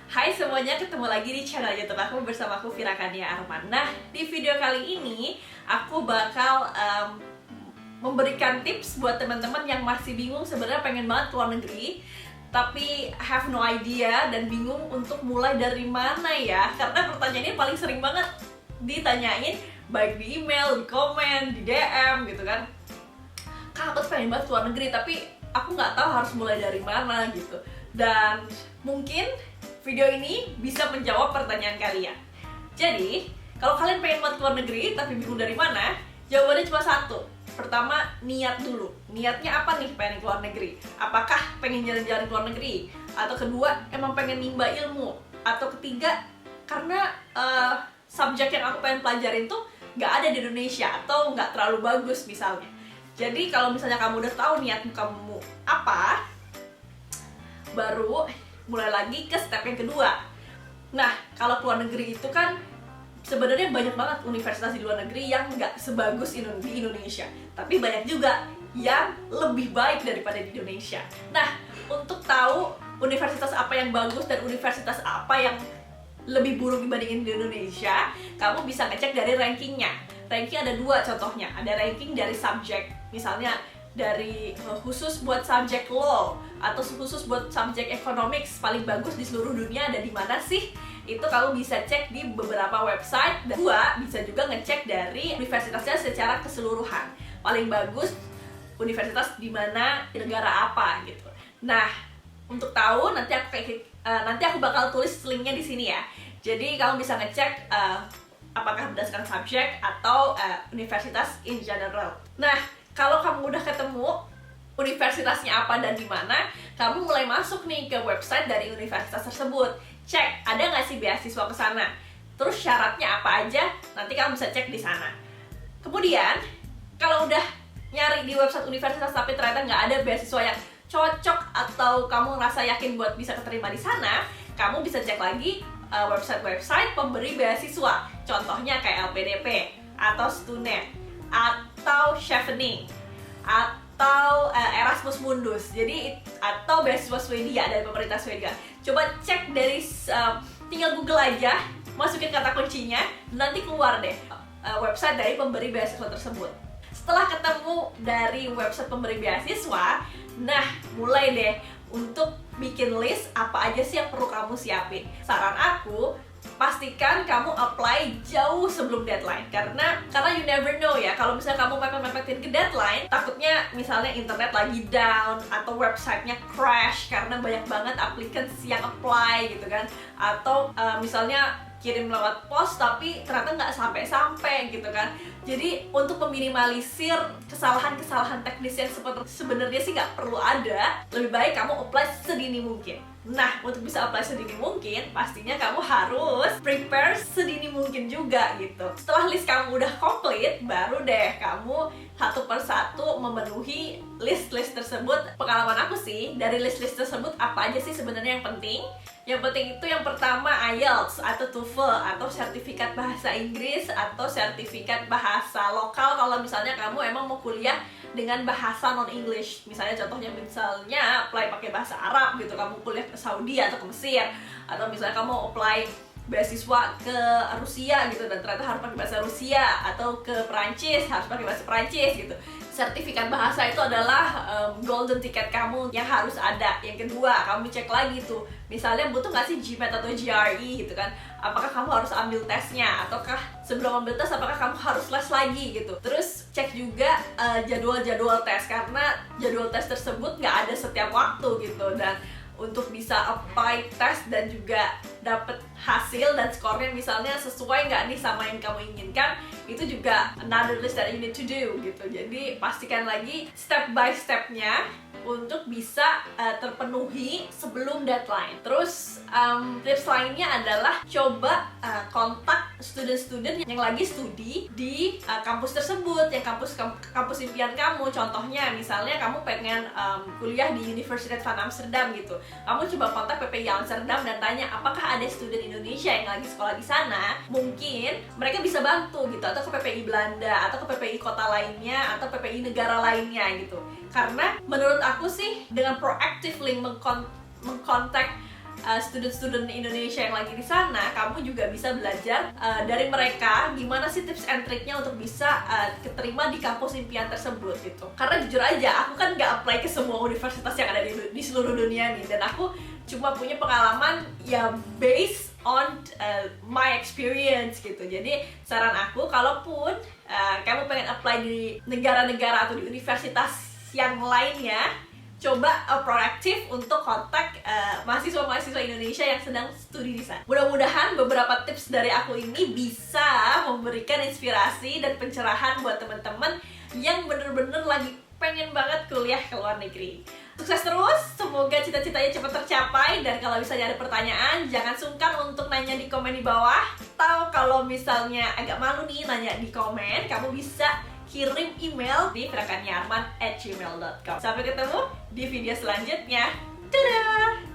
Hai semuanya, ketemu lagi di channel YouTube aku bersama aku Virakania Arman. Nah, di video kali ini aku bakal memberikan tips buat teman-teman yang masih bingung sebenarnya pengen banget keluar negeri, tapi have no idea dan bingung untuk mulai dari mana ya. Karena pertanyaannya paling sering banget ditanyain, baik di email, di komen, di DM gitu kan. Kak, aku pengen banget keluar negeri, tapi aku nggak tahu harus mulai dari mana gitu. Dan mungkin video ini bisa menjawab pertanyaan kalian. Jadi, kalau kalian pengen banget keluar negeri tapi bingung dari mana, jawabannya cuma satu. Pertama, niat dulu. Niatnya apa nih pengen keluar negeri? Apakah pengen jalan-jalan keluar negeri? Atau kedua, emang pengen nimba ilmu? Atau ketiga, karena subjek yang aku pengen pelajarin tuh nggak ada di Indonesia atau nggak terlalu bagus misalnya. Jadi kalau misalnya kamu udah tahu niatmu kamu apa, baru mulai lagi ke step yang kedua. Nah, kalau keluar negeri itu kan sebenarnya banyak banget universitas di luar negeri yang nggak sebagus di Indonesia, tapi banyak juga yang lebih baik daripada di Indonesia. Nah, untuk tahu universitas apa yang bagus dan universitas apa yang lebih buruk dibandingin di Indonesia, kamu bisa ngecek dari rankingnya. Ranking ada dua contohnya, ada ranking dari subjek, misalnya dari khusus buat subjek law atau khusus buat subjek economics paling bagus di seluruh dunia ada di mana sih? Itu kamu bisa cek di beberapa website. Dan dua, bisa juga ngecek dari universitasnya secara keseluruhan. Paling bagus universitas di mana, di negara apa gitu. Nah, untuk tahu nanti aku bakal tulis linknya di sini ya. Jadi kamu bisa ngecek apakah berdasarkan subjek atau universitas in general. Nah, kalau kamu udah ketemu universitasnya apa dan di mana, kamu mulai masuk nih ke website dari universitas tersebut. Cek, ada nggak sih beasiswa ke sana? Terus syaratnya apa aja? Nanti kamu bisa cek di sana. Kemudian, kalau udah nyari di website universitas tapi ternyata nggak ada beasiswa yang cocok atau kamu ngerasa yakin buat bisa keterima di sana, kamu bisa cek lagi website-website pemberi beasiswa. Contohnya kayak LPDP atau Stunet atau Chevening atau Erasmus Mundus, jadi atau beasiswa Swedia dari pemerintah Swedia. Coba cek dari tinggal Google aja, masukin kata kuncinya, nanti keluar deh website dari pemberi beasiswa tersebut. Setelah ketemu dari website pemberi beasiswa, nah mulai deh untuk bikin list apa aja sih yang perlu kamu siapin. Saran aku, pastikan kamu apply jauh sebelum deadline, karena you never know ya, kalau misalnya kamu mepet-mepetin ke deadline, takutnya misalnya internet lagi down atau websitenya crash karena banyak banget applicants yang apply gitu kan, atau misalnya kirim lewat pos tapi ternyata nggak sampai-sampai gitu kan. Jadi untuk meminimalisir kesalahan-kesalahan teknis yang sebenarnya sih nggak perlu ada, lebih baik kamu apply sedini mungkin. Nah, untuk bisa apply sedini mungkin, pastinya kamu harus prepare sedini mungkin juga gitu. Setelah list kamu udah komplit, baru deh kamu satu persatu memenuhi list-list tersebut. Pengalaman aku sih, dari list-list tersebut apa aja sih sebenarnya yang penting? Yang penting itu yang pertama IELTS atau TOEFL atau sertifikat bahasa Inggris atau sertifikat bahasa lokal kalau misalnya kamu emang mau kuliah dengan bahasa non-English. Misalnya apply pakai bahasa Arab gitu, kamu kuliah ke Saudi atau ke Mesir, atau misalnya kamu apply beasiswa ke Rusia gitu dan ternyata harus pakai bahasa Rusia, atau ke Perancis harus pakai bahasa Perancis gitu. Sertifikat bahasa itu adalah golden ticket kamu yang harus ada. Yang kedua, kamu cek lagi tuh, misalnya butuh nggak sih GMAT atau GRE gitu kan, apakah kamu harus ambil tesnya, ataukah sebelum ambil tes apakah kamu harus les lagi gitu. Terus cek juga jadwal-jadwal tes, karena jadwal tes tersebut nggak ada setiap waktu gitu, dan untuk bisa apply tes dan juga dapet hasil dan skornya misalnya sesuai nggak nih sama yang kamu inginkan, itu juga another list that you need to do gitu. Jadi pastikan lagi step by stepnya untuk bisa terpenuhi sebelum deadline. Terus tips lainnya adalah coba kontak student-student yang lagi studi di kampus tersebut, yang kampus impian kamu. Contohnya misalnya kamu pengen kuliah di Universitas van Amsterdam gitu, kamu coba kontak PPI Amsterdam dan tanya apakah ada student Indonesia yang lagi sekolah di sana. Mungkin mereka bisa bantu gitu, atau ke PPI Belanda atau ke PPI kota lainnya atau PPI negara lainnya gitu. Karena menurut aku sih dengan proactively mengkontak student-student Indonesia yang lagi di sana, kamu juga bisa belajar dari mereka gimana sih tips and triknya untuk bisa keterima di kampus impian tersebut gitu. Karena jujur aja, aku kan nggak apply ke semua universitas yang ada di seluruh dunia nih, dan aku cuma punya pengalaman ya based on my experience gitu. Jadi saran aku, kalaupun kamu pengen apply di negara-negara atau di universitas yang lainnya, coba proaktif untuk kontak mahasiswa-mahasiswa Indonesia yang sedang studi di sana. Mudah-mudahan beberapa tips dari aku ini bisa memberikan inspirasi dan pencerahan buat teman-teman yang bener-bener lagi pengen banget kuliah ke luar negeri. Sukses terus, semoga cita-citanya cepat tercapai, dan kalau misalnya ada pertanyaan, jangan sungkan untuk nanya di komen di bawah. Atau kalau misalnya agak malu nih nanya di komen, kamu bisa kirim email di firakannyarman@gmail.com. Sampai ketemu di video selanjutnya. Dadah!